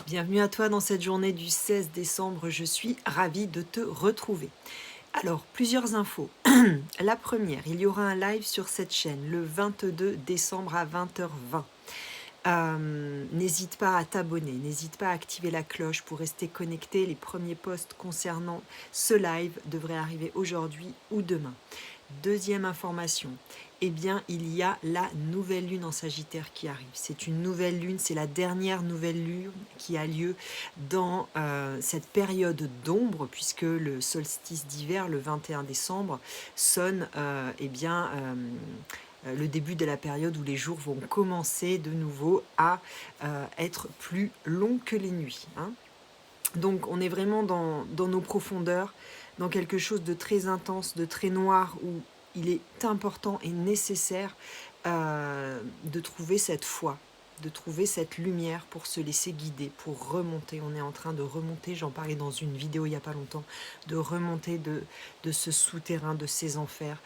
Bienvenue à toi dans cette journée du 16 décembre, je suis ravie de te retrouver. Alors, plusieurs infos. La première, il y aura un live sur cette chaîne le 22 décembre à 20h20. N'hésite pas à t'abonner, n'hésite pas à activer la cloche pour rester connecté. Les premiers posts concernant ce live devraient arriver aujourd'hui ou demain. Deuxième information, eh bien, il y a la nouvelle lune en Sagittaire qui arrive. C'est une nouvelle lune, c'est la dernière nouvelle lune qui a lieu dans cette période d'ombre, puisque le solstice d'hiver, le 21 décembre, sonne le début de la période où les jours vont commencer de nouveau à être plus longs que les nuits. Donc on est vraiment dans nos profondeurs, dans quelque chose de très intense, de très noir, où il est important et nécessaire de trouver cette foi, de trouver cette lumière pour se laisser guider, pour remonter. On est en train de remonter, j'en parlais dans une vidéo il n'y a pas longtemps, de remonter de ce souterrain, de ces enfers.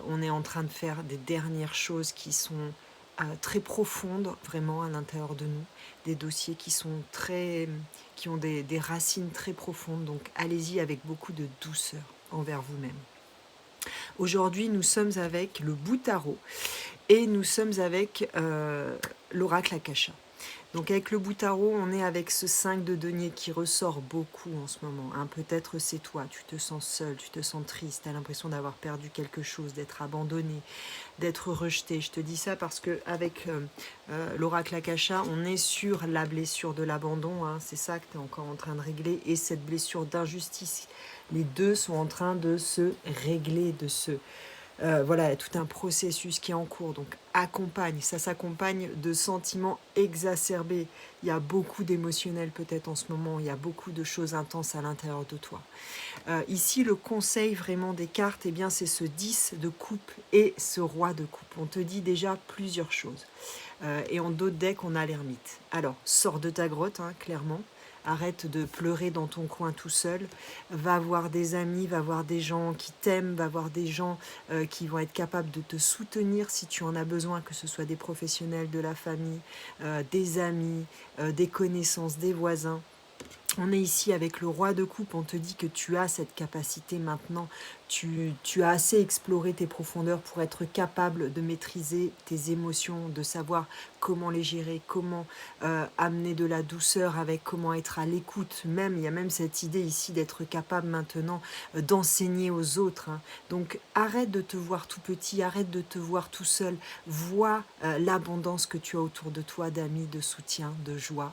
On est en train de faire des dernières choses qui sont très profondes, vraiment, à l'intérieur de nous, des dossiers qui ont des racines très profondes, donc allez-y avec beaucoup de douceur envers vous-même. Aujourd'hui, nous sommes avec le Boutaro et nous sommes avec l'oracle Akasha. Donc avec le Boutaro, on est avec ce 5 de denier qui ressort beaucoup en ce moment. Peut-être c'est toi, tu te sens seul, tu te sens triste, tu as l'impression d'avoir perdu quelque chose, d'être abandonné, d'être rejeté. Je te dis ça parce qu'avec l'oracle Akasha, on est sur la blessure de l'abandon. C'est ça que tu es encore en train de régler. Et cette blessure d'injustice. Les deux sont en train de se régler, voilà, tout un processus qui est en cours, donc ça s'accompagne de sentiments exacerbés. Il y a beaucoup d'émotionnel peut-être en ce moment, il y a beaucoup de choses intenses à l'intérieur de toi. Ici, le conseil vraiment des cartes, eh bien, c'est ce 10 de coupe et ce roi de coupe. On te dit déjà plusieurs choses. Et en d'autres decks, on a l'ermite. Alors, sors de ta grotte, clairement. Arrête de pleurer dans ton coin tout seul. Va voir des amis, va voir des gens qui t'aiment, va voir des gens qui vont être capables de te soutenir si tu en as besoin, que ce soit des professionnels de la famille, des amis, des connaissances, des voisins. On est ici avec le roi de coupe, on te dit que tu as cette capacité maintenant, tu as assez exploré tes profondeurs pour être capable de maîtriser tes émotions, de savoir comment les gérer, comment amener de la douceur avec, comment être à l'écoute. Il y a même cette idée ici d'être capable maintenant d'enseigner aux autres. Donc arrête de te voir tout petit, arrête de te voir tout seul, vois l'abondance que tu as autour de toi d'amis, de soutien, de joie,